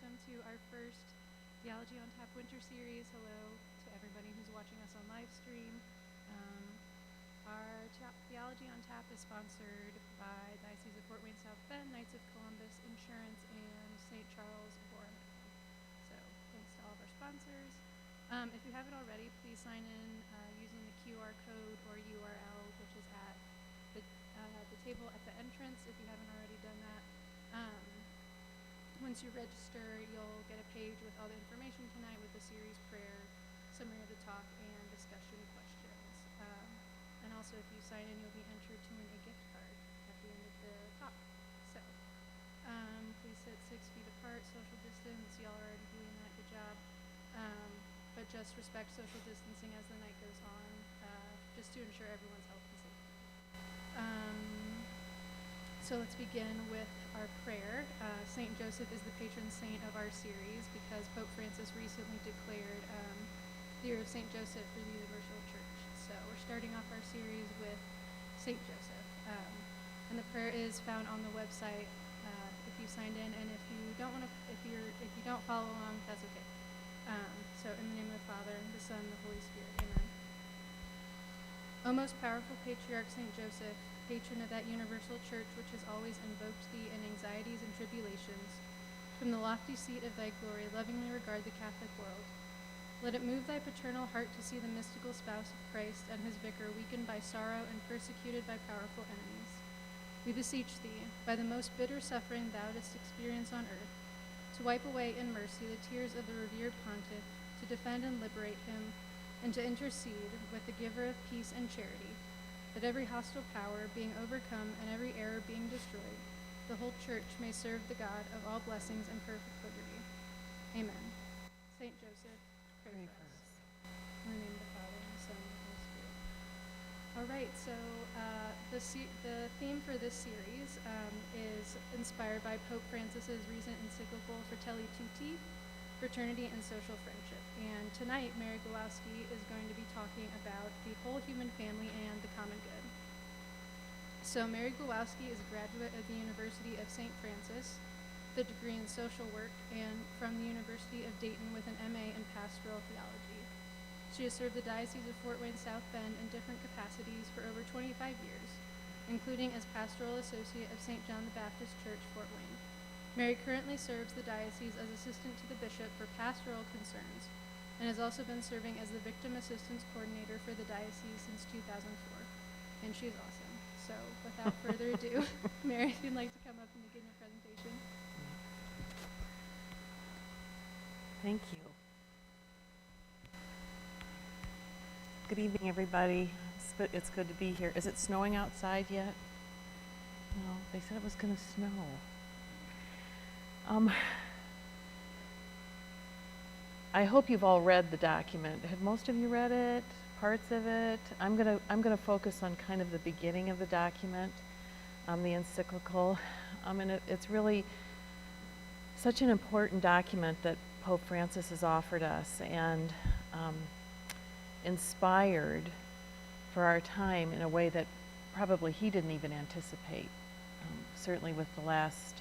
welcome to our first Theology on Tap winter series. Hello to everybody who's watching us on live stream. Our Theology on Tap is sponsored by Diocese of Fort Wayne South Bend, Knights of Columbus Insurance, and St. Charles Borromeo. So thanks to all of our sponsors. If you haven't already, please sign in using the QR code or URL, which is at the table at the entrance, if you haven't already done that. Once you register, you'll get a page with all the information tonight with the series prayer, summary of the talk, and discussion questions. And also, if you sign in, you'll be entered to win a gift card at the end of the talk. So, please sit 6 feet apart, social distance. Y'all are already doing that, good job. But just respect social distancing as the night goes on, just to ensure everyone's health and safety. So let's begin with our prayer. St. Joseph is the patron saint of our series because Pope Francis recently declared the year of St. Joseph for the Universal Church. So we're starting off our series with St. Joseph. And the prayer is found on the website if you signed in, and if you don't follow along, that's okay. So in the name of the Father, the Son, and the Holy Spirit, amen. O most powerful Patriarch St. Joseph, patron of that universal church which has always invoked thee in anxieties and tribulations, from the lofty seat of thy glory lovingly regard the Catholic world. Let it move thy paternal heart to see the mystical spouse of Christ and his vicar weakened by sorrow and persecuted by powerful enemies. We beseech thee, by the most bitter suffering thou didst experience on earth, to wipe away in mercy the tears of the revered pontiff, to defend and liberate him, and to intercede with the giver of peace and charity, that every hostile power being overcome and every error being destroyed, the whole church may serve the God of all blessings and perfect liberty. Amen. Saint Joseph, pray for us. In the name of the Father, and the Son, and the Holy Spirit. All right, so the theme for this series is inspired by Pope Francis's recent encyclical Fratelli Tutti, Fraternity and Social Friendship. And tonight, Mary Glowaski is going to be talking about the whole human family and the common good. So Mary Glowaski is a graduate of the University of St. Francis, with a degree in social work, and from the University of Dayton with an MA in Pastoral Theology. She has served the Diocese of Fort Wayne South Bend in different capacities for over 25 years, including as Pastoral Associate of St. John the Baptist Church, Fort Wayne. Mary currently serves the diocese as assistant to the bishop for Pastoral Concerns, and has also been serving as the Victim Assistance Coordinator for the diocese since 2004. And she's awesome. So without further ado, Mary, if you'd like to come up and begin your presentation. Thank you. Good evening, everybody. It's good to be here. Is it snowing outside yet? No, they said it was going to snow. I hope you've all read the document. Have most of you read it? Parts of it? I'm gonna focus on kind of the beginning of the document, the encyclical. And it's really such an important document that Pope Francis has offered us, and inspired for our time in a way that probably he didn't even anticipate. Certainly with the last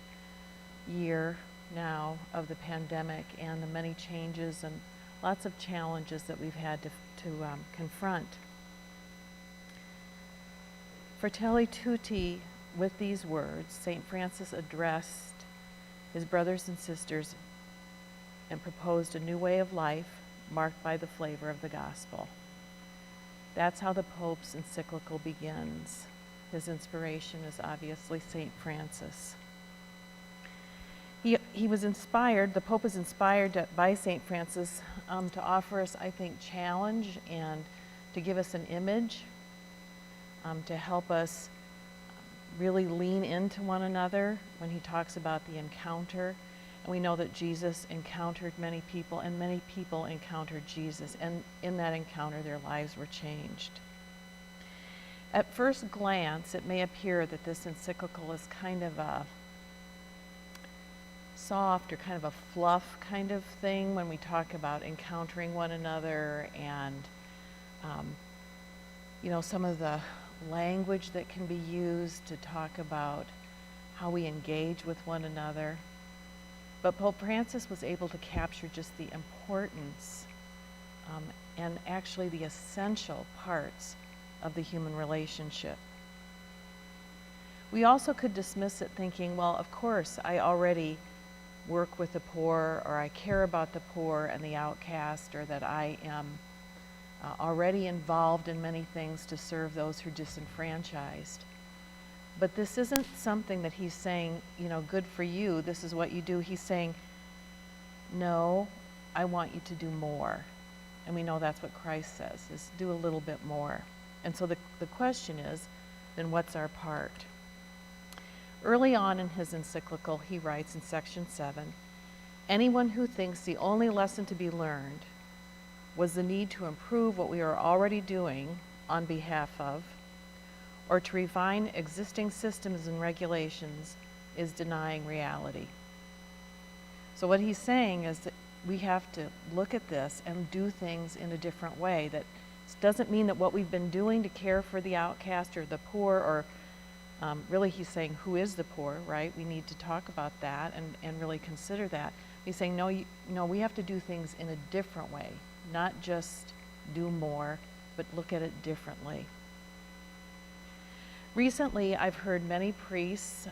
year now of the pandemic and the many changes and lots of challenges that we've had to confront. Fratelli Tutti, with these words, St. Francis addressed his brothers and sisters and proposed a new way of life marked by the flavor of the gospel. That's how the Pope's encyclical begins. His inspiration is obviously St. Francis. He was inspired, the Pope was inspired by St. Francis to offer us, I think, challenge and to give us an image, to help us really lean into one another when he talks about the encounter. And we know that Jesus encountered many people, and many people encountered Jesus, and in that encounter their lives were changed. At first glance, it may appear that this encyclical is kind of a soft or kind of a fluff kind of thing when we talk about encountering one another and some of the language that can be used to talk about how we engage with one another. But Pope Francis was able to capture just the importance and actually the essential parts of the human relationship. We also could dismiss it thinking, well, of course, I already work with the poor, or I care about the poor and the outcast, or that I am already involved in many things to serve those who are disenfranchised. But this isn't something that he's saying, good for you, this is what you do. He's saying, no, I want you to do more. And we know that's what Christ says, is do a little bit more. And so the question is, then what's our part? Early on in his encyclical, he writes in section 7, anyone who thinks the only lesson to be learned was the need to improve what we are already doing on behalf of, or to refine existing systems and regulations, is denying reality. So what he's saying is that we have to look at this and do things in a different way. That doesn't mean that what we've been doing to care for the outcast or the poor, or really he's saying, who is the poor, right? We need to talk about that and really consider that. He's saying, no, we have to do things in a different way, not just do more, but look at it differently. Recently, I've heard many priests,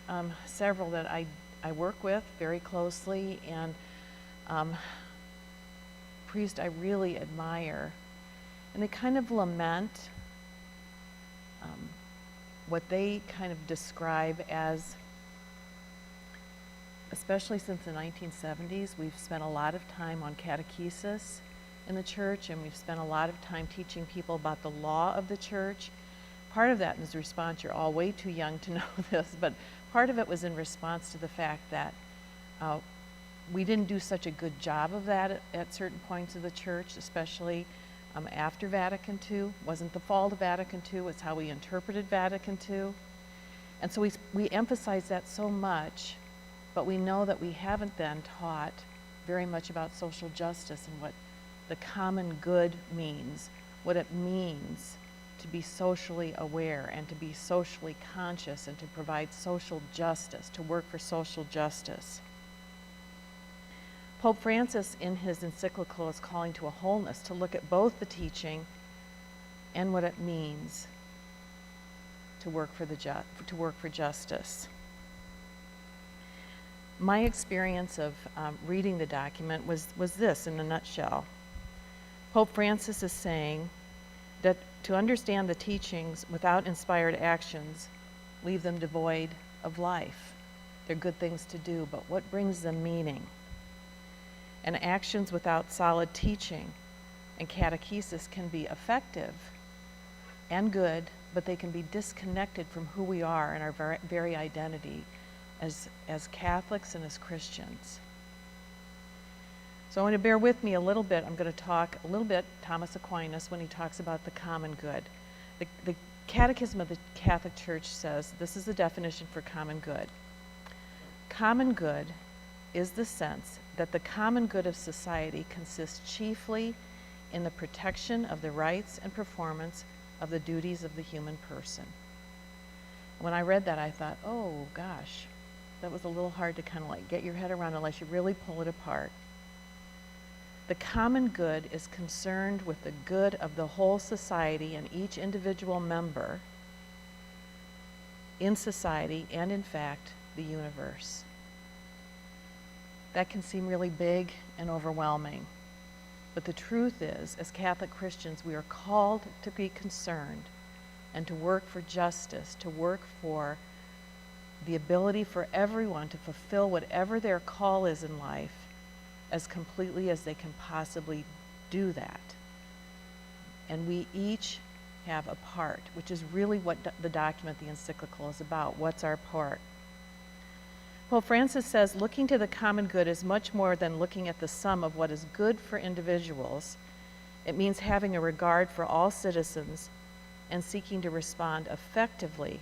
several that I work with very closely, and priests I really admire, and they kind of lament what they kind of describe as, especially since the 1970s, we've spent a lot of time on catechesis in the church, and we've spent a lot of time teaching people about the law of the church. Part of that is response, you're all way too young to know this, but part of it was in response to the fact that we didn't do such a good job of that at certain points of the church, especially after Vatican II. Wasn't the fault of Vatican II, it's how we interpreted Vatican II. And so we emphasize that so much, but we know that we haven't then taught very much about social justice and what the common good means, what it means to be socially aware and to be socially conscious and to provide social justice, to work for social justice. Pope Francis, in his encyclical, is calling to a wholeness, to look at both the teaching and what it means to work for justice. My experience of reading the document was this in a nutshell. Pope Francis is saying that to understand the teachings without inspired actions leave them devoid of life. They're good things to do, but what brings them meaning? And actions without solid teaching and catechesis can be effective and good, but they can be disconnected from who we are and our very identity as Catholics and as Christians. So I want to bear with me a little bit. I'm going to talk a little bit Thomas Aquinas when he talks about the common good. The Catechism of the Catholic Church says, this is the definition for common good. Common good is the sense that the common good of society consists chiefly in the protection of the rights and performance of the duties of the human person. When I read that, I thought, oh gosh, that was a little hard to kind of like get your head around unless you really pull it apart. The common good is concerned with the good of the whole society and each individual member in society and, in fact, the universe. That can seem really big and overwhelming, but the truth is, as Catholic Christians, we are called to be concerned and to work for justice, to work for the ability for everyone to fulfill whatever their call is in life as completely as they can possibly do that. And we each have a part, which is really what the document, the encyclical, is about. What's our part? Pope Francis says, looking to the common good is much more than looking at the sum of what is good for individuals. It means having a regard for all citizens and seeking to respond effectively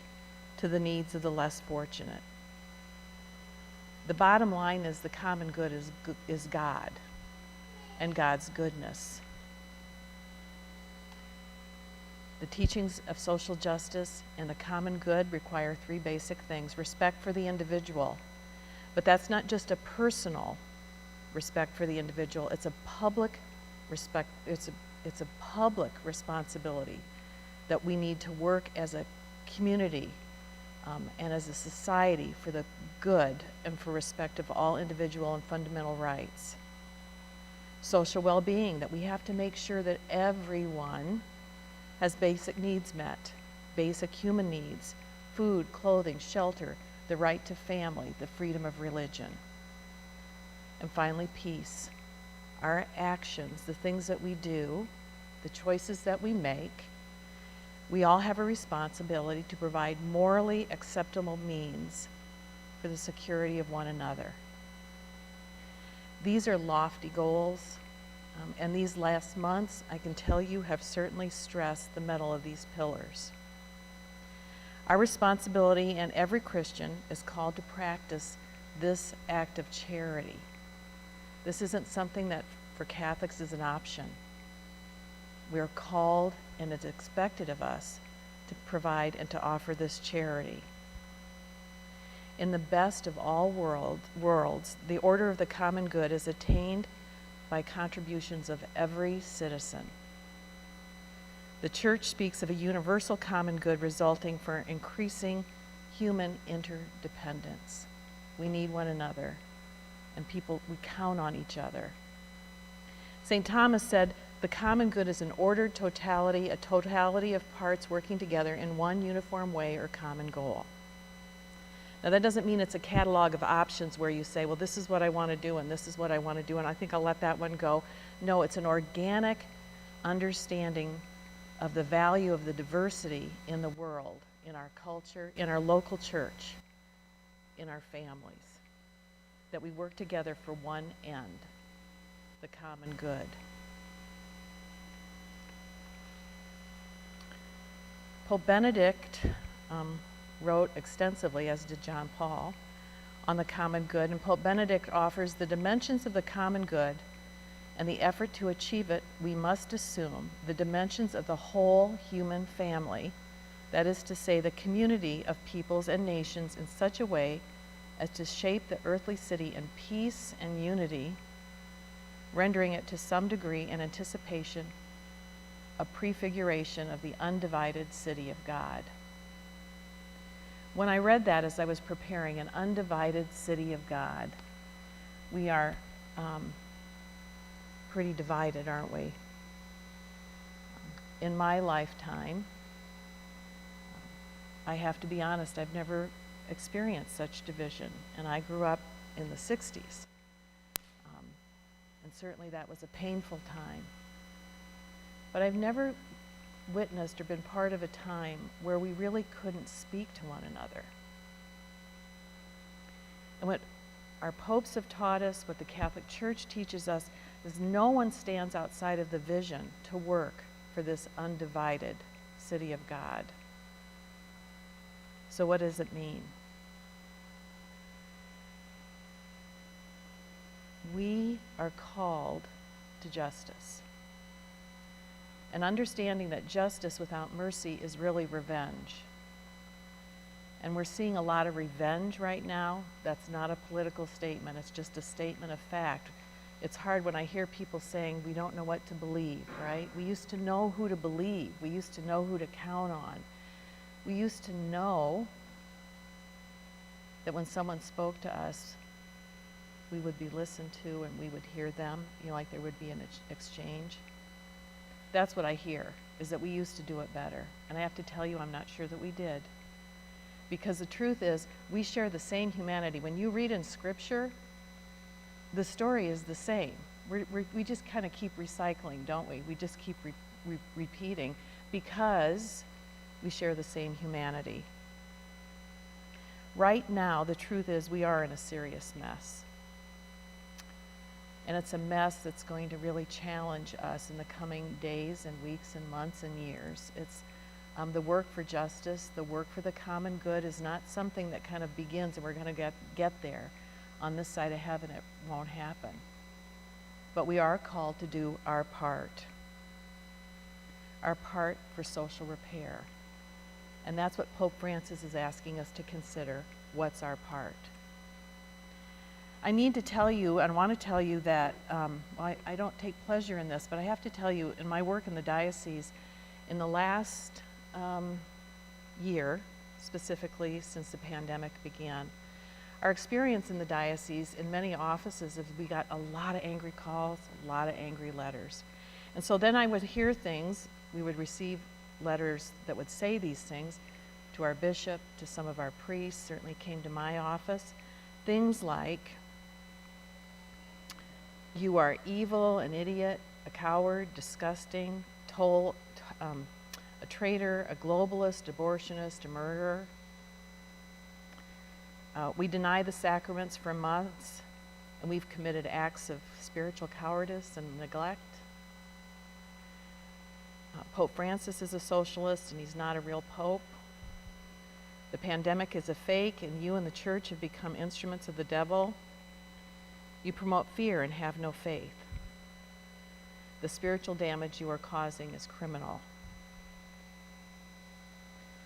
to the needs of the less fortunate. The bottom line is the common good is God and God's goodness. The teachings of social justice and the common good require three basic things: respect for the individual. But that's not just a personal respect for the individual, it's a public respect, it's a public responsibility that we need to work as a community and as a society for the good and for respect of all individual and fundamental rights. Social well-being, that we have to make sure that everyone has basic needs met, basic human needs, food, clothing, shelter, the right to family, the freedom of religion. And finally, peace. Our actions, the things that we do, the choices that we make, we all have a responsibility to provide morally acceptable means for the security of one another. These are lofty goals, and these last months, I can tell you, have certainly stressed the mettle of these pillars. Our responsibility, and every Christian is called to practice this act of charity. This isn't something that for Catholics is an option. We're called, and it's expected of us, to provide and to offer this charity. In the best of all worlds, the order of the common good is attained by contributions of every citizen. The Church speaks of a universal common good resulting from increasing human interdependence. We need one another, and we count on each other. St. Thomas said, "The common good is an ordered totality, a totality of parts working together in one uniform way or common goal." Now that doesn't mean it's a catalog of options where you say, well, this is what I want to do and this is what I want to do and I think I'll let that one go. No, it's an organic understanding of the value of the diversity in the world, in our culture, in our local church, in our families, that we work together for one end, the common good. Pope Benedict wrote extensively, as did John Paul, on the common good, and Pope Benedict offers the dimensions of the common good and the effort to achieve it. We must assume the dimensions of the whole human family, that is to say, the community of peoples and nations, in such a way as to shape the earthly city in peace and unity, rendering it to some degree an anticipation, a prefiguration of the undivided city of God. When I read that as I was preparing, an undivided city of God, we are pretty divided, aren't we? In my lifetime, I have to be honest, I've never experienced such division, and I grew up in the 60s. And certainly that was a painful time. But I've never witnessed or been part of a time where we really couldn't speak to one another. And what our popes have taught us, what the Catholic Church teaches us, is no one stands outside of the vision to work for this undivided city of God. So what does it mean? We are called to justice. And understanding that justice without mercy is really revenge. And we're seeing a lot of revenge right now. That's not a political statement, it's just a statement of fact. It's hard when I hear people saying we don't know what to believe, right? We used to know who to believe. We used to know who to count on. We used to know that when someone spoke to us, we would be listened to and we would hear them, like there would be an exchange. That's what I hear, is that we used to do it better. And I have to tell you, I'm not sure that we did. Because the truth is, we share the same humanity. When you read in Scripture, the story is the same. We just kind of keep recycling, don't we? We just keep repeating because we share the same humanity. Right now, the truth is we are in a serious mess. And it's a mess that's going to really challenge us in the coming days and weeks and months and years. It's the work for justice, the work for the common good is not something that kind of begins and we're going to get there. On this side of heaven, it won't happen. But we are called to do our part for social repair. And that's what Pope Francis is asking us to consider. What's our part? I need to tell you, and want to tell you that I don't take pleasure in this, but I have to tell you, in my work in the diocese, in the last year, specifically since the pandemic began, our experience in the diocese in many offices is we got a lot of angry calls, a lot of angry letters. And so then I would hear things, we would receive letters that would say these things to our bishop, to some of our priests, certainly came to my office. Things like, you are evil, an idiot, a coward, disgusting, a traitor, a globalist, abortionist, a murderer. We deny the sacraments for months, and we've committed acts of spiritual cowardice and neglect. Pope Francis is a socialist, and he's not a real pope. The pandemic is a fake, and you and the church have become instruments of the devil. You promote fear and have no faith. The spiritual damage you are causing is criminal.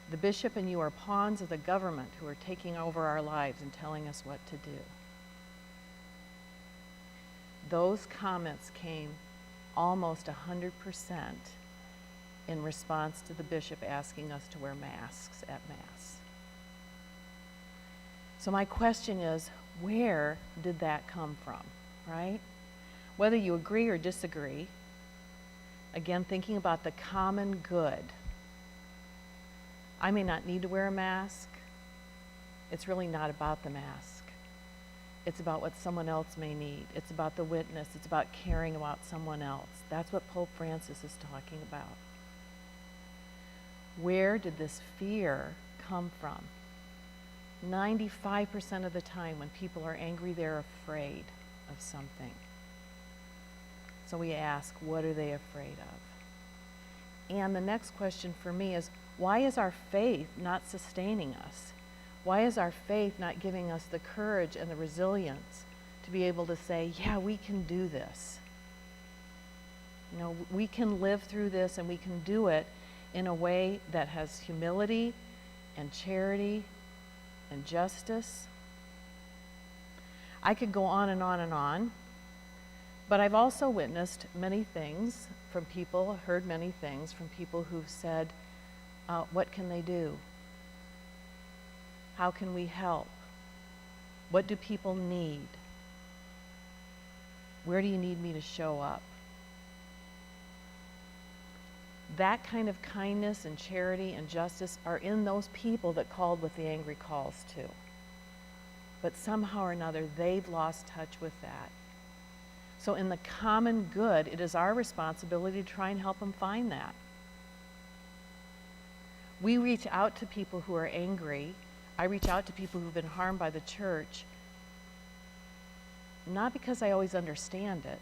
The bishop and you are pawns of the government who are taking over our lives and telling us what to do. Those comments came almost 100% in response to the bishop asking us to wear masks at Mass. So my question is, where did that come from, right? Whether you agree or disagree, again, thinking about the common good. I may not need to wear a mask. It's really not about the mask. It's about what someone else may need. It's about the witness. It's about caring about someone else. That's what Pope Francis is talking about. Where did this fear come from? 95% of the time when people are angry, they're afraid of something. So we ask, what are they afraid of? And the next question for me is, why is our faith not sustaining us? Why is our faith not giving us the courage and the resilience to be able to say, yeah, we can do this. You know, we can live through this, and we can do it in a way that has humility and charity and justice. I could go on and on and on, but I've also witnessed many things from people, heard many things from people who've said, what can they do? How can we help? What do people need? Where do you need me to show up? That kind of kindness and charity and justice are in those people that called with the angry calls too. But somehow or another, they've lost touch with that. So in the common good, it is our responsibility to try and help them find that. We reach out to people who are angry. I reach out to people who've been harmed by the church, not because I always understand it,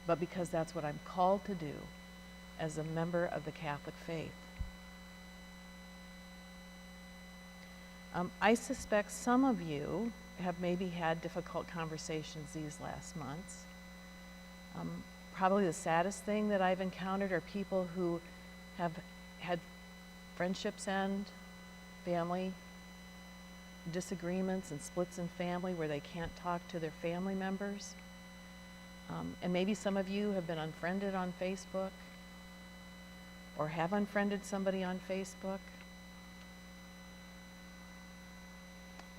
but because that's what I'm called to do as a member of the Catholic faith. I suspect some of you have maybe had difficult conversations these last months. Probably the saddest thing that I've encountered are people who have had friendships end, family disagreements and splits in family where they can't talk to their family members. And maybe some of you have been unfriended on Facebook or have unfriended somebody on Facebook.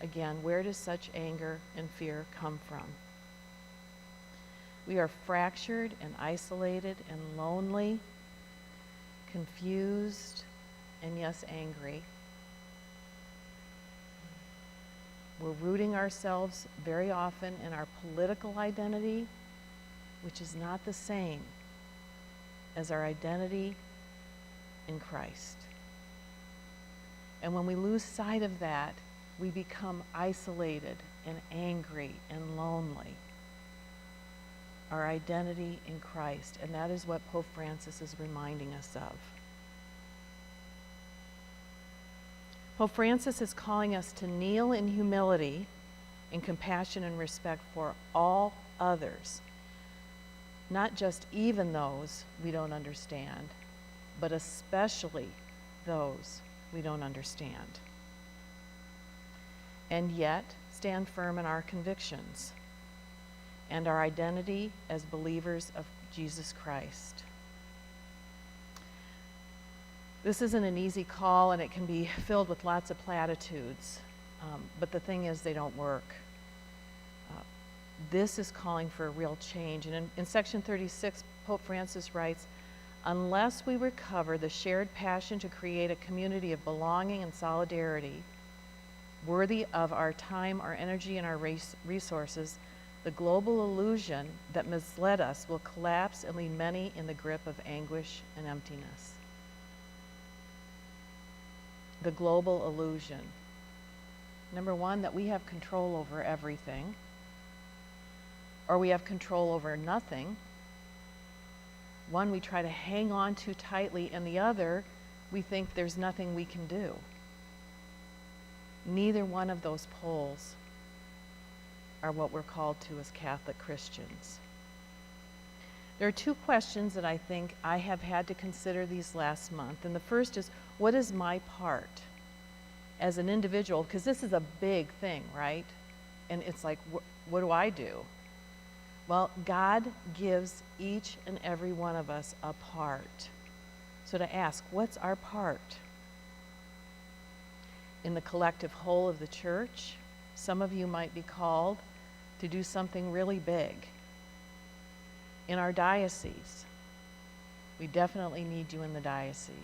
Again, where does such anger and fear come from? We are fractured and isolated and lonely, confused, and yes, angry. We're rooting ourselves very often in our political identity, which is not the same as our identity in Christ. And when we lose sight of that, we become isolated and angry and lonely. Our identity in Christ, and that is what Pope Francis is reminding us of. Pope Francis is calling us to kneel in humility, in compassion and respect for all others, not just even those we don't understand, but especially those we don't understand. And yet, stand firm in our convictions. and our identity as believers of Jesus Christ. This isn't an easy call, and it can be filled with lots of platitudes, but the thing is, they don't work. This is calling for a real change. And in section 36, Pope Francis writes, unless we recover the shared passion to create a community of belonging and solidarity, worthy of our time, our energy, and our resources, the global illusion that misled us will collapse and leave many in the grip of anguish and emptiness. The global illusion. Number one, that we have control over everything, or we have control over nothing. One, we try to hang on too tightly, and the other, we think there's nothing we can do. Neither one of those poles are what we're called to as Catholic Christians. There are two questions that I think I have had to consider these last month. And the first is, what is my part as an individual? Because this is a big thing, right? And it's like, what do I do? Well, God gives each and every one of us a part. So to ask, what's our part? In the collective whole of the church, some of you might be called to do something really big. In our diocese, we definitely need you in the diocese.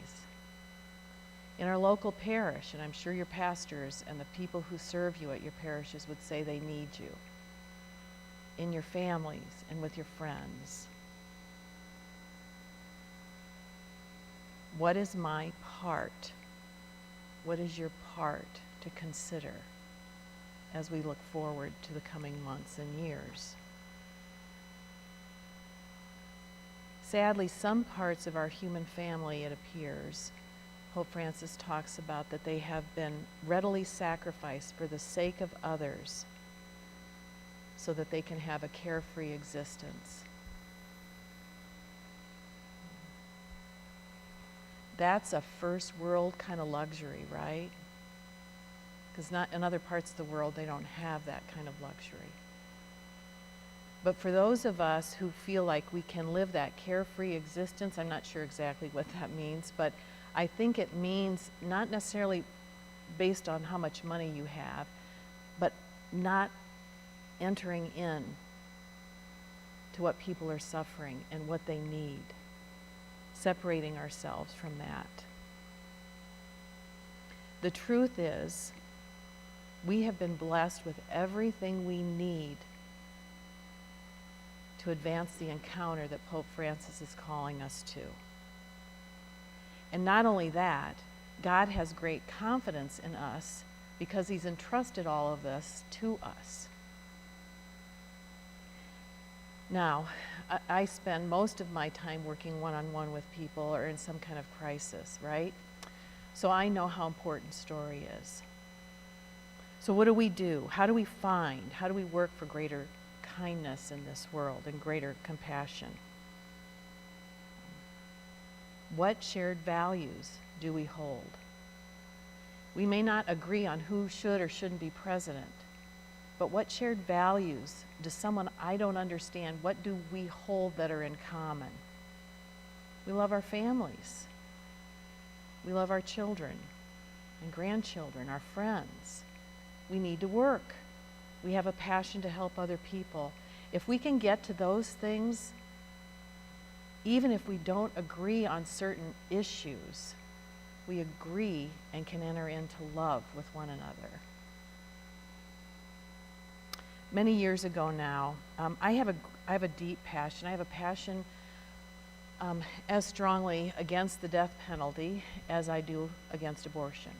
In our local parish, and I'm sure your pastors and the people who serve you at your parishes would say they need you. In your families and with your friends. What is my part? What is your part to consider as we look forward to the coming months and years? Sadly, some parts of our human family, it appears, Pope Francis talks about that they have been readily sacrificed for the sake of others so that they can have a carefree existence. That's a first world kind of luxury, right? Because not in other parts of the world, they don't have that kind of luxury. But for those of us who feel like we can live that carefree existence, I'm not sure exactly what that means, but I think it means not necessarily based on how much money you have, but not entering in to what people are suffering and what they need, separating ourselves from that. The truth is, we have been blessed with everything we need to advance the encounter that Pope Francis is calling us to. And not only that, God has great confidence in us because he's entrusted all of this to us. Now, I spend most of my time working one-on-one with people or in some kind of crisis, right? So I know how important story is. So what do we do? How do we find? How do we work for greater kindness in this world and greater compassion? What shared values do we hold? We may not agree on who should or shouldn't be president, but what shared values does someone I don't understand, what do we hold that are in common? We love our families. We love our children and grandchildren, our friends. We need to work. We have a passion to help other people. If we can get to those things, even if we don't agree on certain issues, we agree and can enter into love with one another. Many years ago now, I have a deep passion. I have a passion as strongly against the death penalty as I do against abortion.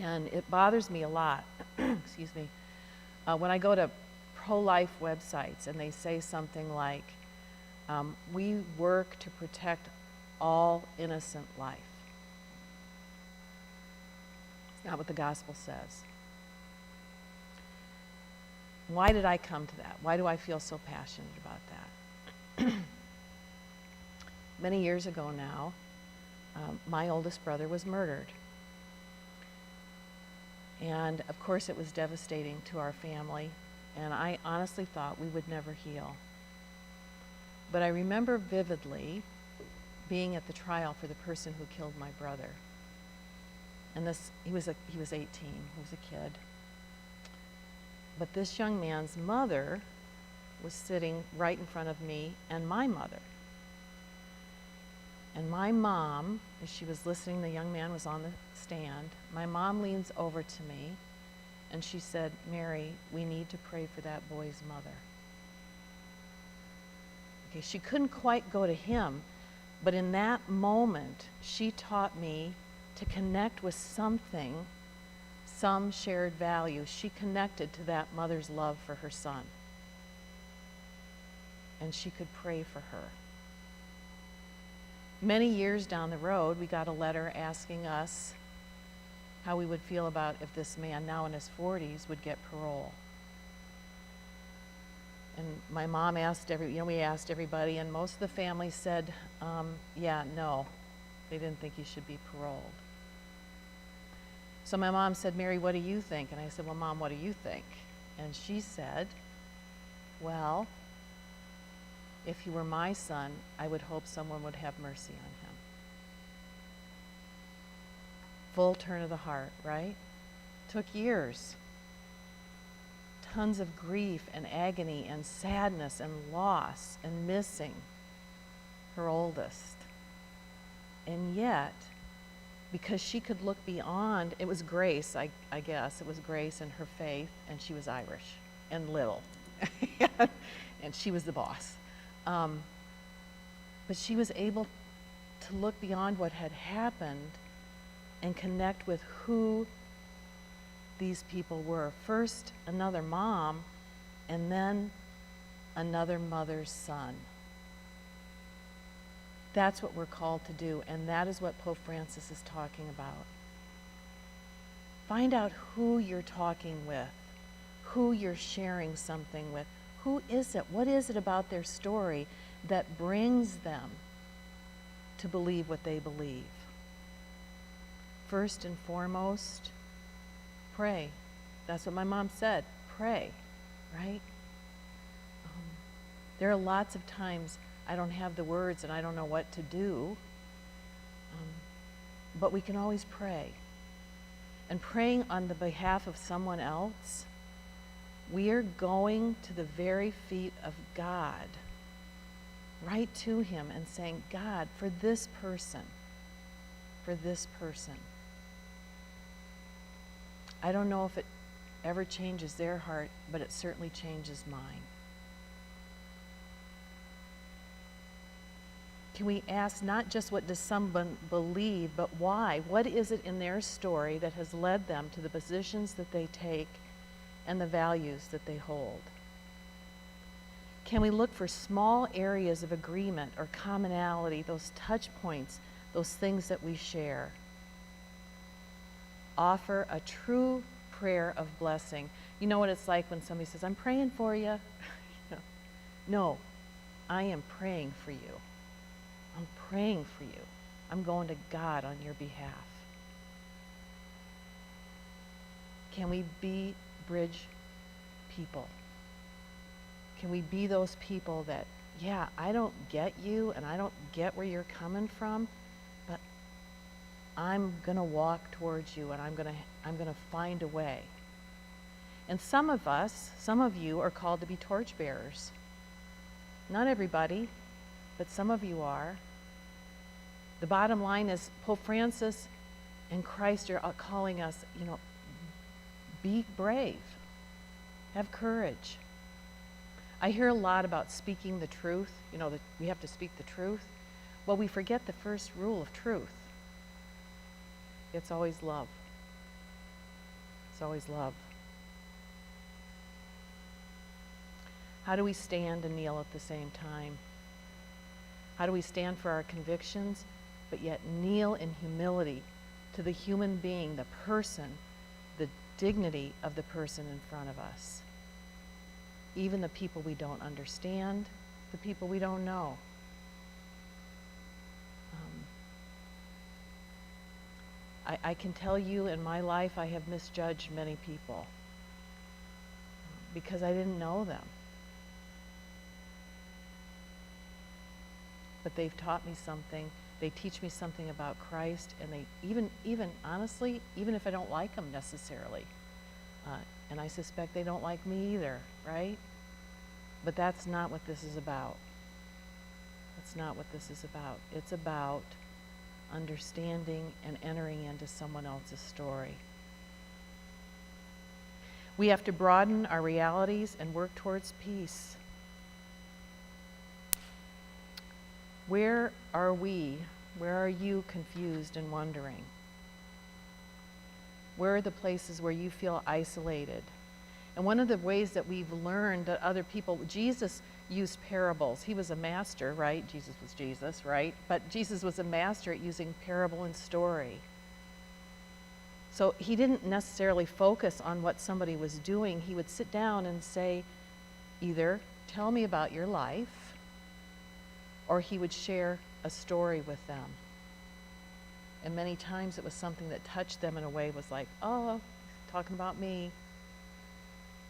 And it bothers me a lot, excuse me, when I go to pro-life websites and they say something like, we work to protect all innocent life. It's not what the gospel says. Why did I come to that? Why do I feel so passionate about that? Many years ago now, my oldest brother was murdered. And of course it was devastating to our family. and I honestly thought we would never heal. But I remember vividly being at the trial for the person who killed my brother. And he was 18, he was a kid. But this young man's mother was sitting right in front of me and my mother. And my mom, as she was listening, the young man was on the stand, my mom leans over to me and she said, "Mary, we need to pray for that boy's mother." Okay, she couldn't quite go to him, but in that moment, she taught me to connect with something, some shared value. She connected to that mother's love for her son. And she could pray for her. Many years down the road, we got a letter asking us how we would feel about if this man, now in his 40s, would get parole. And my mom asked we asked everybody, and most of the family said, yeah, no, they didn't think he should be paroled. So my mom said, "Mary, what do you think?" And I said, "Well, Mom, what do you think?" And she said, "Well, if he were my son, I would hope someone would have mercy on him." Full turn of the heart, right? Took years. Tons of grief and agony and sadness and loss and missing her oldest. And yet, because she could look beyond, it was grace, I guess. It was grace and her faith, and she was Irish and little. And she was the boss. But she was able to look beyond what had happened and connect with who these people were. First, another mom, and then another mother's son. That's what we're called to do, and that is what Pope Francis is talking about. Find out who you're talking with, who you're sharing something with. Who is it? What is it about their story that brings them to believe what they believe? First and foremost, pray. That's what my mom said. Pray, right? There are lots of times I don't have the words and I don't know what to do, but we can always pray. And praying on the behalf of someone else, we are going to the very feet of God, right to him, and saying, "God, for this person, for this person." I don't know if it ever changes their heart, but it certainly changes mine. Can we ask not just what does someone believe, but why? What is it in their story that has led them to the positions that they take and the values that they hold? Can we look for small areas of agreement or commonality, those touch points, those things that we share? Offer a true prayer of blessing. You know what it's like when somebody says, "I'm praying for you." No, I am praying for you. I'm praying for you. I'm going to God on your behalf. Can we be bridge people? Can we be those people that, yeah, I don't get you and I don't get where you're coming from, but I'm going to walk towards you and I'm going to find a way. And some of you are called to be torchbearers. Not everybody, but some of you are. The bottom line is Pope Francis and Christ are calling us, be brave. Have courage. I hear a lot about speaking the truth, that we have to speak the truth. Well, we forget the first rule of truth. It's always love. It's always love. How do we stand and kneel at the same time? How do we stand for our convictions, but yet kneel in humility to the human being, the person, the dignity of the person in front of us? Even the people we don't understand, the people we don't know. I can tell you in my life I have misjudged many people. because I didn't know them. But they've taught me something. They teach me something about Christ, and they even honestly, even if I don't like them necessarily, and I suspect they don't like me either, right? But that's not what this is about. That's not what this is about. It's about understanding and entering into someone else's story. We have to broaden our realities and work towards peace. Where are we? Where are you confused and wondering? Where are the places where you feel isolated? And one of the ways that we've learned that other people, Jesus used parables. He was a master, right? Jesus was Jesus, right? But Jesus was a master at using parable and story. So he didn't necessarily focus on what somebody was doing. He would sit down and say, either tell me about your life, or he would share a story with them. And many times it was something that touched them in a way, was like, oh, talking about me.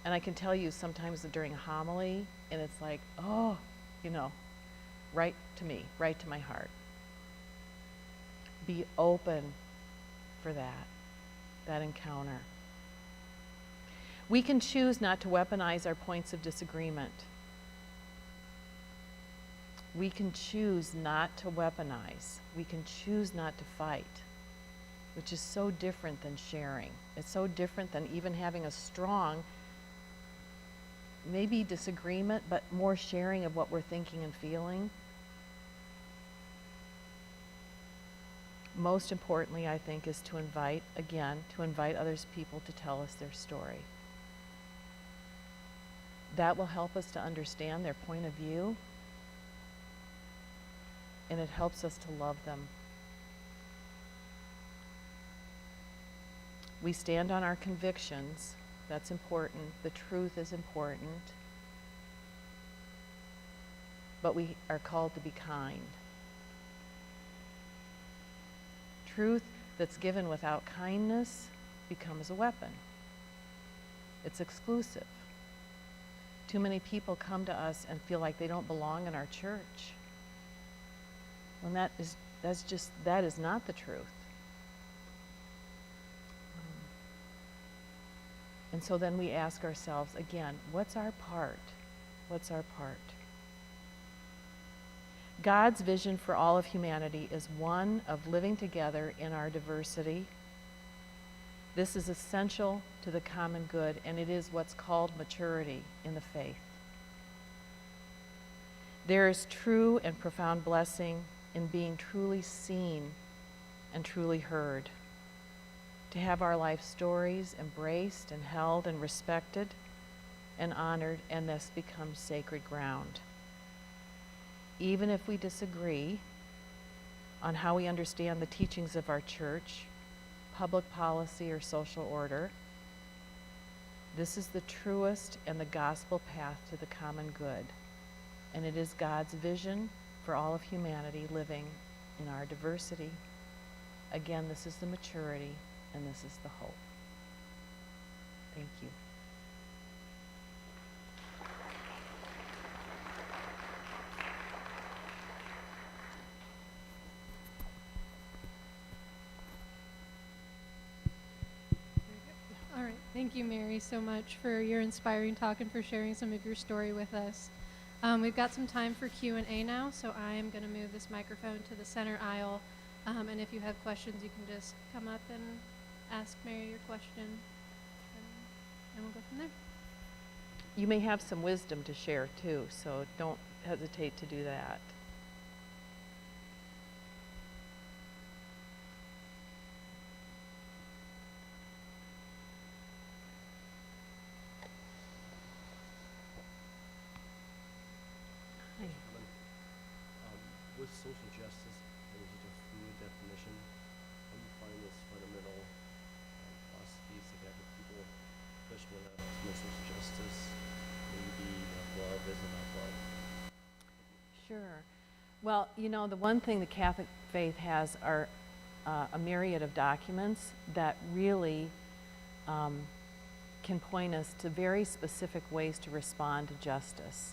And I can tell you sometimes during a homily, and it's like, oh, right to me, right to my heart. Be open for that encounter. We can choose not to weaponize our points of disagreement. We can choose not to weaponize. We can choose not to fight, which is so different than sharing. It's so different than even having a strong, maybe disagreement, but more sharing of what we're thinking and feeling. Most importantly, I think, is to invite others people to tell us their story. That will help us to understand their point of view, and it helps us to love them. We stand on our convictions. That's important. The truth is important. But we are called to be kind. Truth that's given without kindness becomes a weapon. It's exclusive. Too many people come to us and feel like they don't belong in our church. And that is not the truth. And so then we ask ourselves again, what's our part? What's our part? God's vision for all of humanity is one of living together in our diversity. This is essential to the common good, and it is what's called maturity in the faith. There is true and profound blessing in being truly seen and truly heard. To have our life stories embraced and held and respected and honored, and this becomes sacred ground. Even if we disagree on how we understand the teachings of our church, public policy, or social order, this is the truest and the gospel path to the common good. And it is God's vision for all of humanity living in our diversity. Again, this is the maturity, and this is the hope. Thank you. All right, thank you, Mary, so much for your inspiring talk and for sharing some of your story with us. We've got some time for Q&A now, so I am going to move this microphone to the center aisle, and if you have questions, you can just come up and ask Mary your question, and we'll go from there. You may have some wisdom to share too, so don't hesitate to do that. With social justice and such a fluid definition, how do you find this fundamental philosophies that have people push one out of social justice, maybe love isn't about love? Sure. Well, the one thing the Catholic faith has are a myriad of documents that really can point us to very specific ways to respond to justice.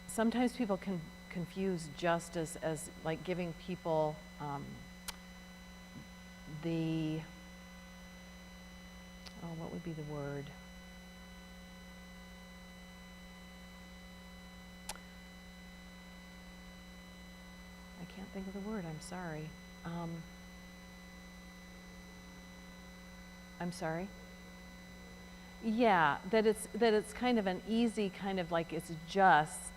Sometimes people can confuse justice as like giving people what would be the word? I can't think of the word, I'm sorry. I'm sorry? Yeah, that it's kind of an easy kind of like it's just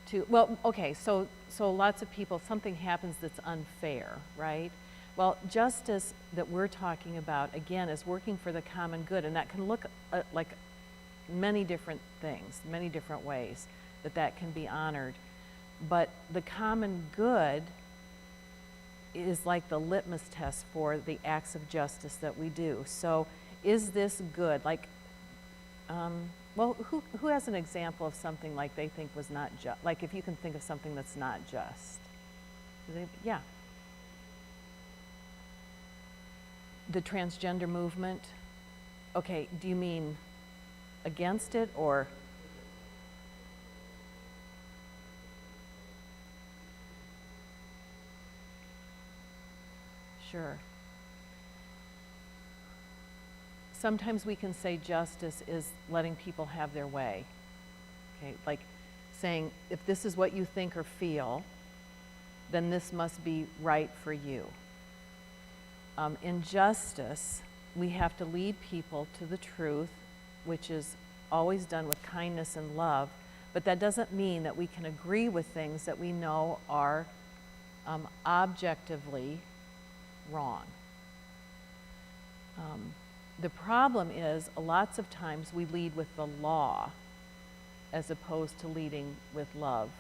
to, well, okay, so lots of people, something happens that's unfair, right? Well, justice that we're talking about, again, is working for the common good, and that can look like many different things, many different ways that can be honored. But the common good is like the litmus test for the acts of justice that we do. So is this good? Like, well, who has an example of something like they think was not just? Like if you can think of something that's not just. Yeah. The transgender movement. Okay, do you mean against it or? Sure. Sometimes we can say justice is letting people have their way. Okay, like saying if this is what you think or feel, then this must be right for you. In justice, we have to lead people to the truth, which is always done with kindness and love, but that doesn't mean that we can agree with things that we know are objectively wrong. The problem is lots of times we lead with the law as opposed to leading with love,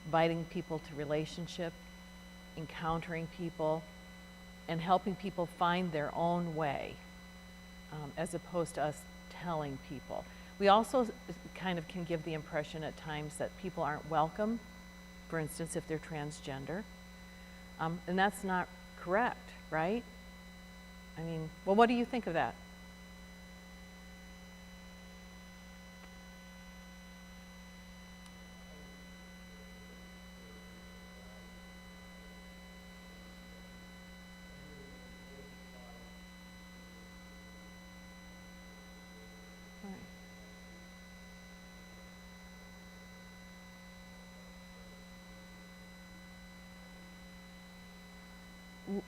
inviting people to relationship, encountering people, and helping people find their own way, as opposed to us telling people. We also kind of can give the impression at times that people aren't welcome, for instance, if they're transgender. And that's not correct, right? I mean, well, what do you think of that?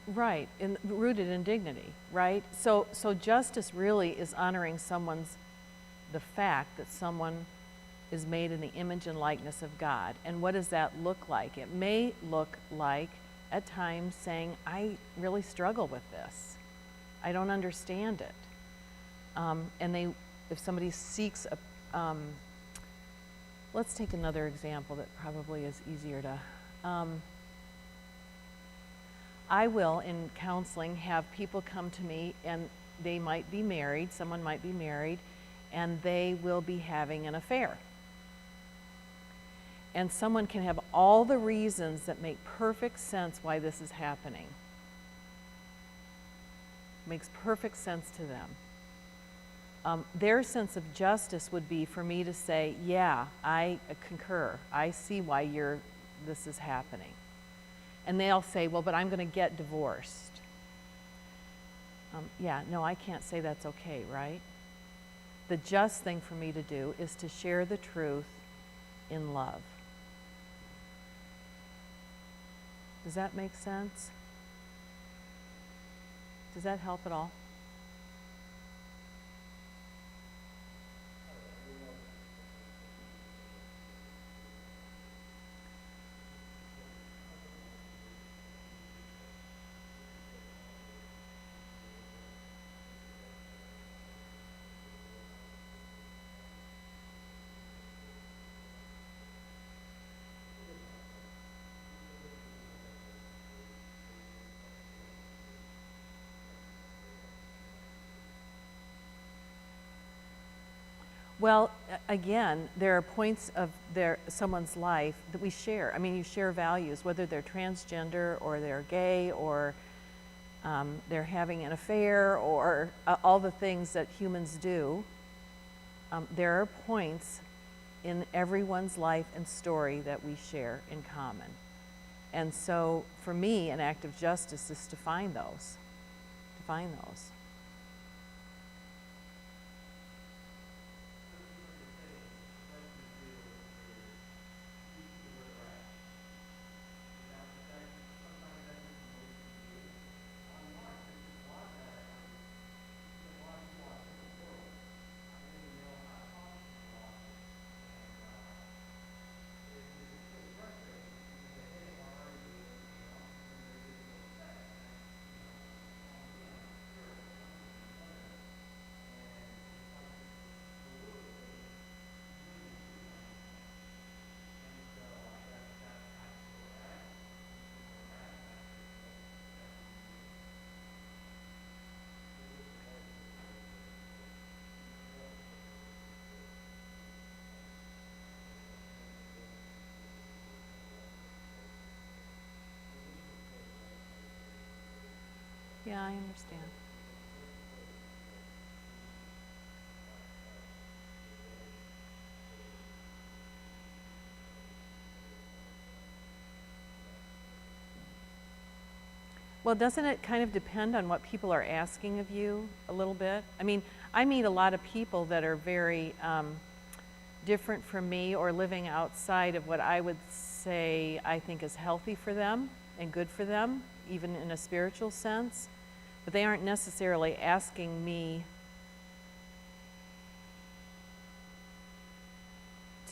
Right, rooted in dignity, right? So justice really is honoring the fact that someone is made in the image and likeness of God. And what does that look like? It may look like, at times, saying, I really struggle with this. I don't understand it. And if somebody seeks let's take another example that probably is easier to, I will, in counseling, have people come to me and they might be married, someone might be married, and they will be having an affair. And someone can have all the reasons that make perfect sense why this is happening. Makes perfect sense to them. Their sense of justice would be for me to say, yeah, I concur. I see why this is happening. And they'll say, well, but I'm going to get divorced. Yeah, no, I can't say that's okay, right? The just thing for me to do is to share the truth in love. Does that make sense? Does that help at all? Well, again, there are points of someone's life that we share. I mean, you share values, whether they're transgender or they're gay or they're having an affair, or all the things that humans do. There are points in everyone's life and story that we share in common. And so for me, an act of justice is to find those. Yeah, I understand. Well, doesn't it kind of depend on what people are asking of you a little bit? I mean, I meet a lot of people that are very different from me, or living outside of what I would say I think is healthy for them and good for them, even in a spiritual sense. But they aren't necessarily asking me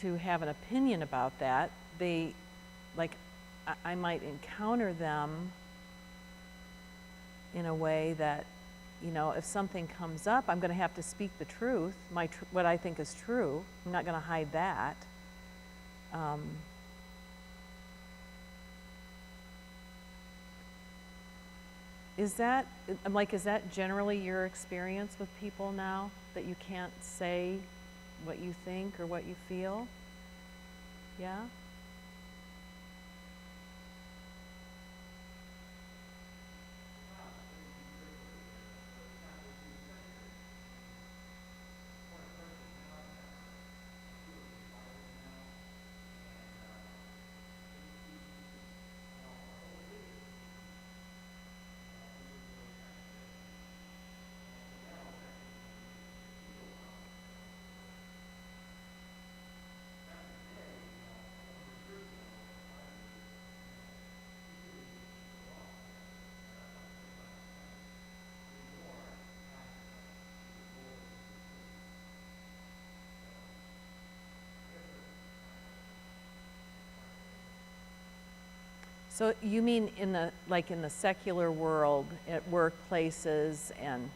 to have an opinion about that. They, like, I might encounter them in a way that, you know, if something comes up, I'm going to have to speak the truth, what I think is true. I'm not going to hide that. Is that generally your experience with people now, that you can't say what you think or what you feel? Yeah? So you mean in the secular world, at workplaces and...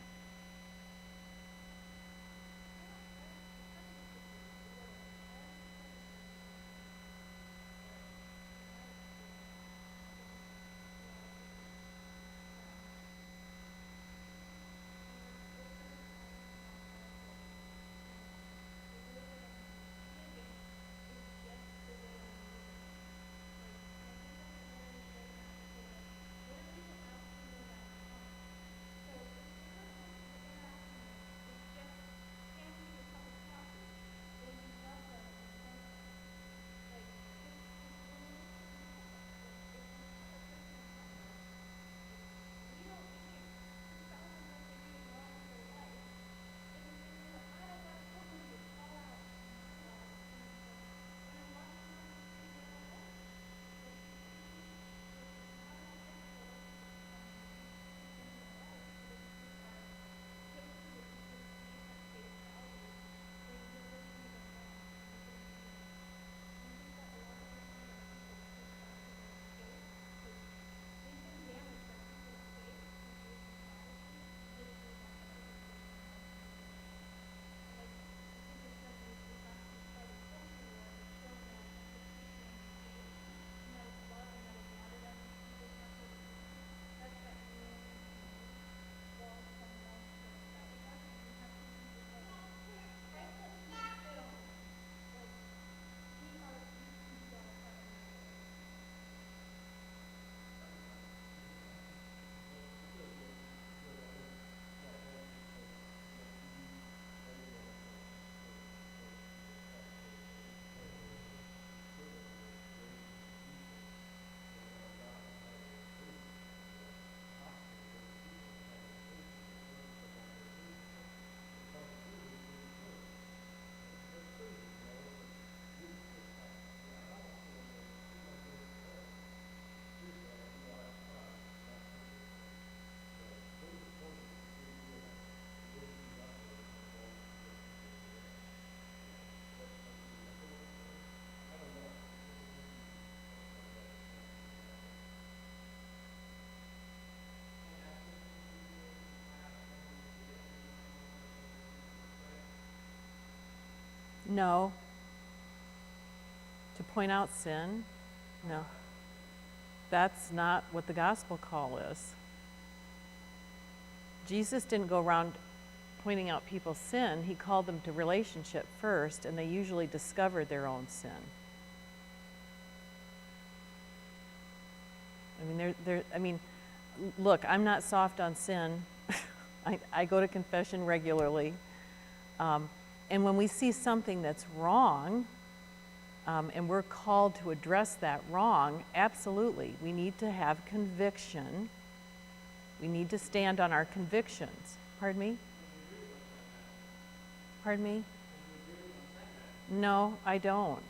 No. To point out sin? No. That's not what the gospel call is. Jesus didn't go around pointing out people's sin. He called them to relationship first, and they usually discovered their own sin. I mean, look, I'm not soft on sin. I go to confession regularly. And when we see something that's wrong, and we're called to address that wrong, absolutely, we need to have conviction. We need to stand on our convictions. Pardon me? Pardon me? No, I don't.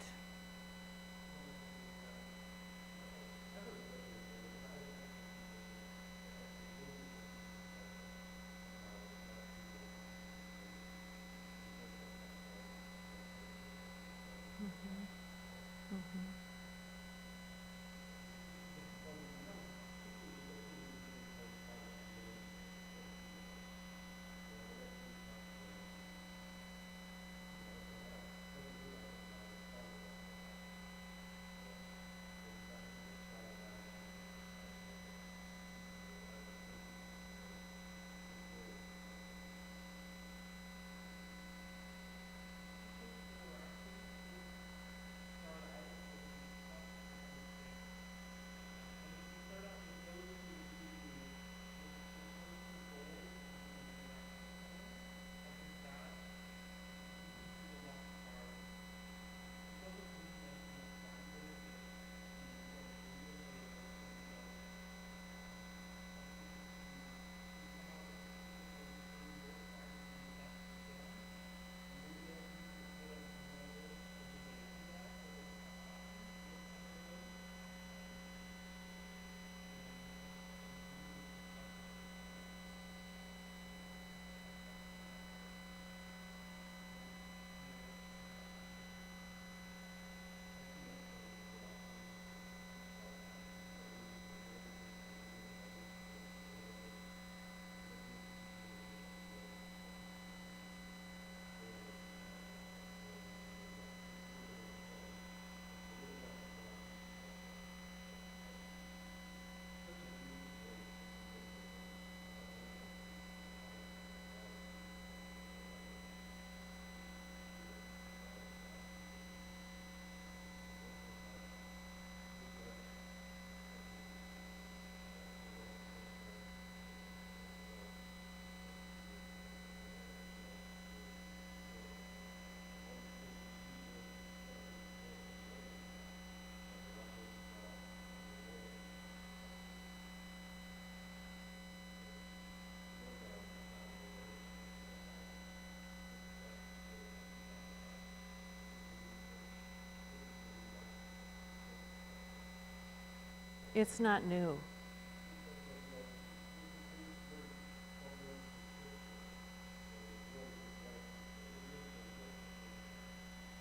It's not new.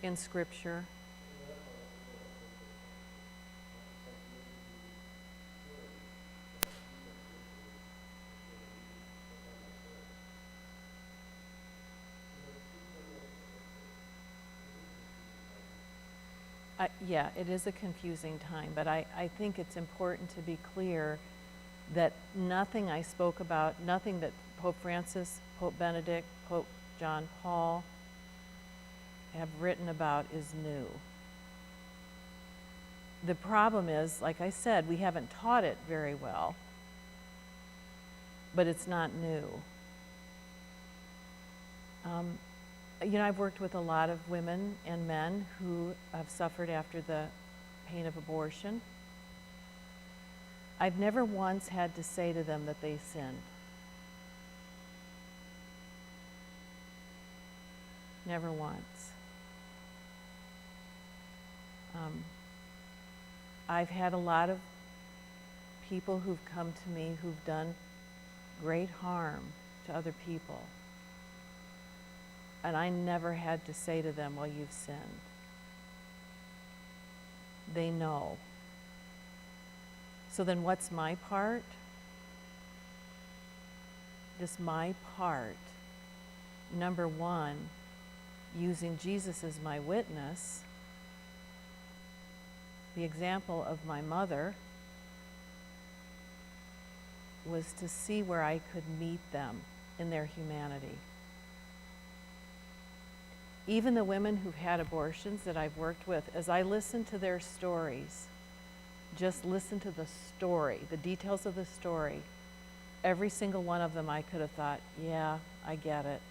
In Scripture. Yeah, it is a confusing time, but I think it's important to be clear that nothing I spoke about, nothing that Pope Francis, Pope Benedict, Pope John Paul have written about is new. The problem is, like I said, we haven't taught it very well, but it's not new. I've worked with a lot of women and men who have suffered after the pain of abortion. I've never once had to say to them that they sinned. Never once. I've had a lot of people who've come to me who've done great harm to other people. And I never had to say to them, well, you've sinned. They know. So then what's my part? Just my part. Number one, using Jesus as my witness, the example of my mother was to see where I could meet them in their humanity. Even the women who've had abortions that I've worked with, as I listen to their stories, just listen to the story, the details of the story, every single one of them I could have thought, yeah, I get it.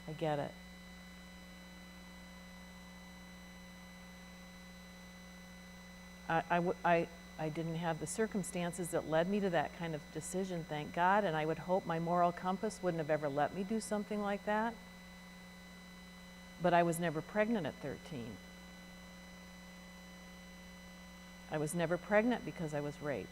I get it. I didn't have the circumstances that led me to that kind of decision, thank God, and I would hope my moral compass wouldn't have ever let me do something like that. But I was never pregnant at 13. I was never pregnant because I was raped.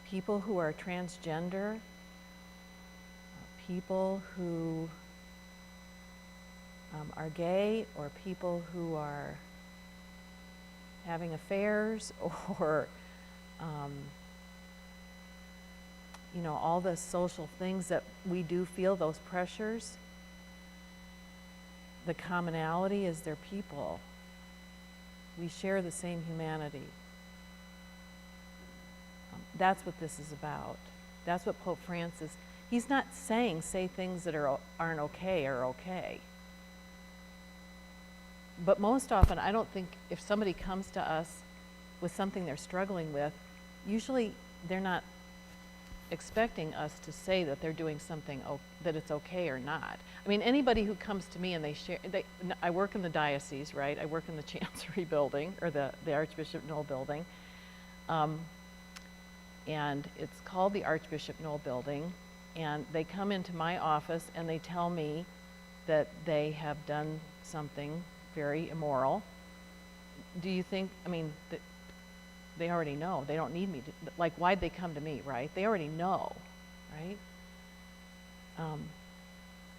People who are transgender, people who are gay, or people who are having affairs, or all the social things that we do feel, those pressures, the commonality is they're people. We share the same humanity. That's what this is about. That's what Pope Francis, he's not saying say things that aren't okay are okay. But most often, I don't think if somebody comes to us with something they're struggling with, usually they're not expecting us to say that they're doing something that it's okay or not. I mean, anybody who comes to me and I work in the diocese, right? I work in the Chancery building, or the Archbishop Knoll building. And it's called the Archbishop Knoll building. And they come into my office and they tell me that they have done something very immoral. Do you think, that they already know. They don't need me to, like, why'd they come to me, right? They already know, right?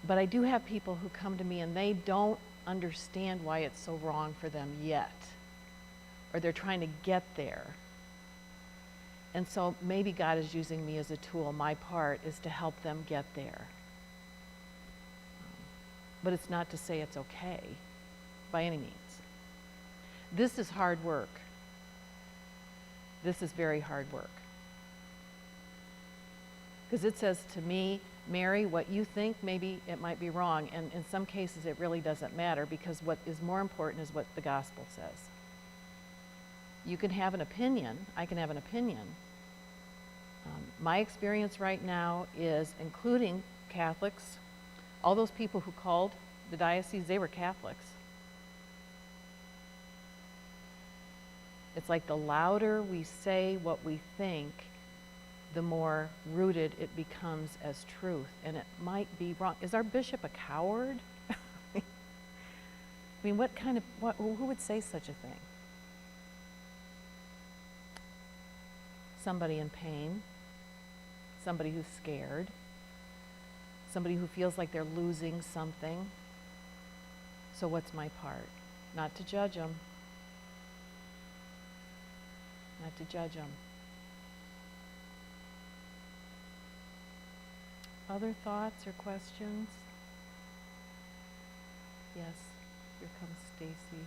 But I do have people who come to me and they don't understand why it's so wrong for them yet, or they're trying to get there. And so maybe God is using me as a tool. My part is to help them get there. But it's not to say it's okay, by any means. This is hard work. This is very hard work. Because it says to me, Mary, what you think, maybe it might be wrong. And in some cases, it really doesn't matter, because what is more important is what the gospel says. You can have an opinion. I can have an opinion. My experience right now is, including Catholics, all those people who called the diocese, they were Catholics. It's like the louder we say what we think, the more rooted it becomes as truth. And it might be wrong. Is our bishop a coward? I mean, who would say such a thing? Somebody in pain, somebody who's scared, somebody who feels like they're losing something. So what's my part? Not to judge them. Not to judge them. Other thoughts or questions? Yes, here comes Stacy.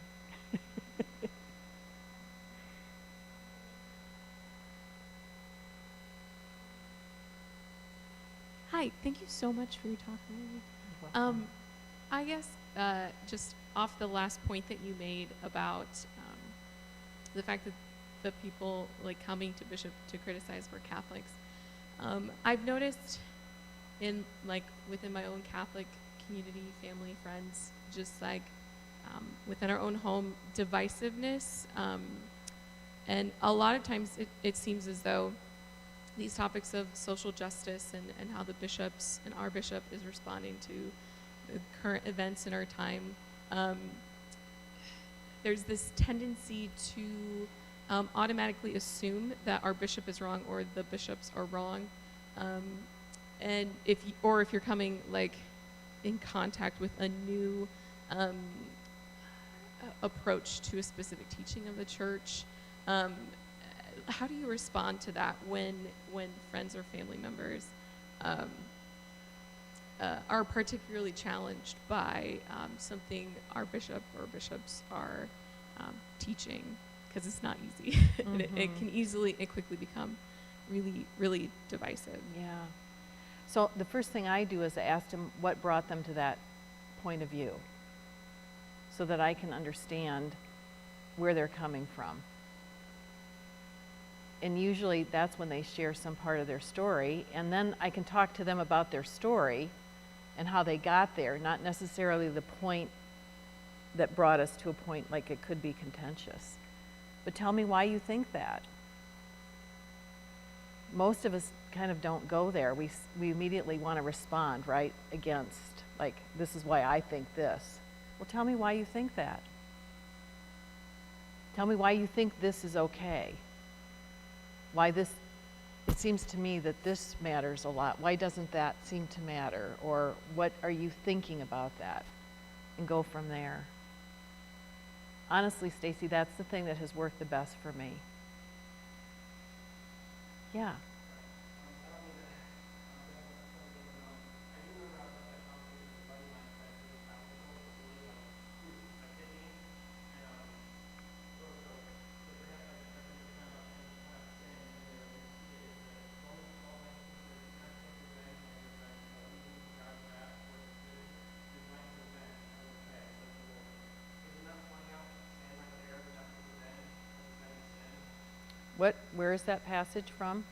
Hi, thank you so much for your talk, Mary. I guess just off the last point that you made about the fact that the people coming to Bishop to criticize were Catholics, I've noticed within my own Catholic community, family, friends, just within our own home, divisiveness, and a lot of times it seems as though these topics of social justice and how the bishops and our bishop is responding to the current events in our time, there's this tendency to automatically assume that our bishop is wrong or the bishops are wrong, and if you're coming in contact with a new approach to a specific teaching of the church, how do you respond to that when friends or family members are particularly challenged by something our bishop or bishops are teaching? Because it's not easy. And it can quickly become really, really divisive. Yeah. So the first thing I do is I ask them what brought them to that point of view, so that I can understand where they're coming from. And usually that's when they share some part of their story, and then I can talk to them about their story and how they got there, not necessarily the point that brought us to a point like it could be contentious. But tell me why you think that. Most of us kind of don't go there. We immediately want to respond, right, against, like, this is why I think this. Well, tell me why you think that. Tell me why you think this is okay. Why this, it seems to me that this matters a lot. Why doesn't that seem to matter? Or what are you thinking about that? And go from there. Honestly, Stacy, that's the thing that has worked the best for me. Yeah. Where is that passage from?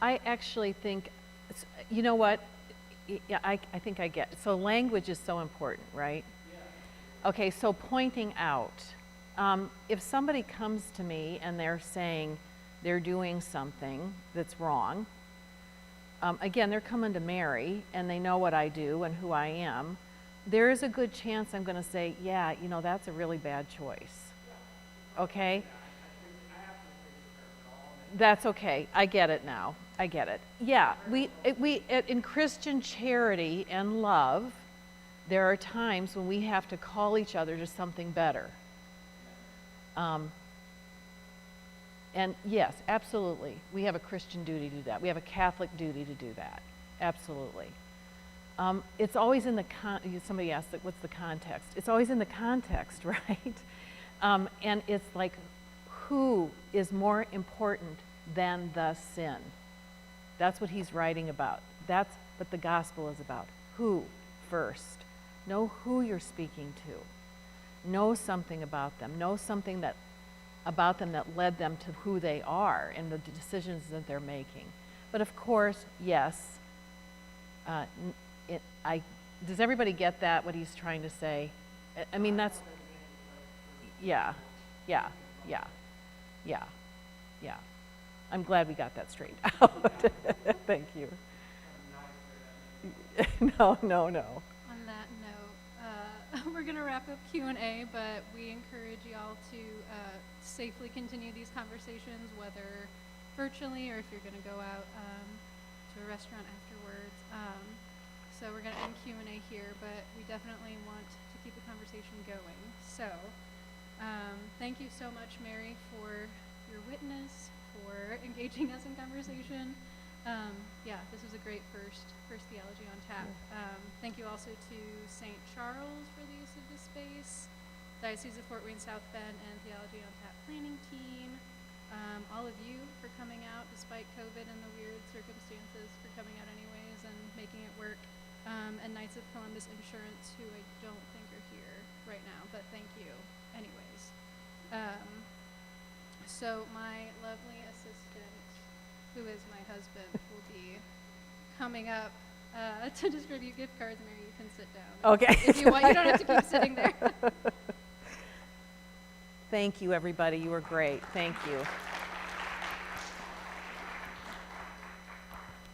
I actually think, you know what? Yeah, I think I get it. So language is so important, right? Yeah. Okay, so pointing out. If somebody comes to me and they're saying they're doing something that's wrong, again, they're coming to Mary and they know what I do and who I am, there is a good chance I'm going to say, yeah, you know, that's a really bad choice. Okay? That's okay. I get it now. I get it. Yeah, in Christian charity and love, there are times when we have to call each other to something better. And yes, absolutely, we have a Christian duty to do that. We have a Catholic duty to do that. Absolutely. It's always in the somebody asked, what's the context? It's always in the context, right? And it's like, who is more important than the sin? That's what he's writing about. That's what the gospel is about. Who first? Know who you're speaking to. Know something about them. Know something about them that led them to who they are and the decisions that they're making. But of course, yes, does everybody get that, what he's trying to say? I mean, that's, yeah. I'm glad we got that straight out. Thank you. No. On that note, we're going to wrap up Q&A, but we encourage y'all to safely continue these conversations, whether virtually or if you're going to go out to a restaurant afterwards. So we're going to end Q&A here, but we definitely want to keep the conversation going. So thank you so much, Mary, for your witness, for engaging us in conversation. This was a great first theology on tap. Thank you also to St. Charles for the use of this space, Diocese of Fort Wayne South Bend, and Theology on Tap planning team. All of you for coming out despite COVID and the weird circumstances, for coming out anyways and making it work. And Knights of Columbus Insurance, who I don't think are here right now, but thank you anyways. So my lovely assistant, who is my husband, will be coming up to distribute gift cards. Mary, you can sit down. Okay. If you want, you don't have to keep sitting there. Thank you, everybody. You were great. Thank you.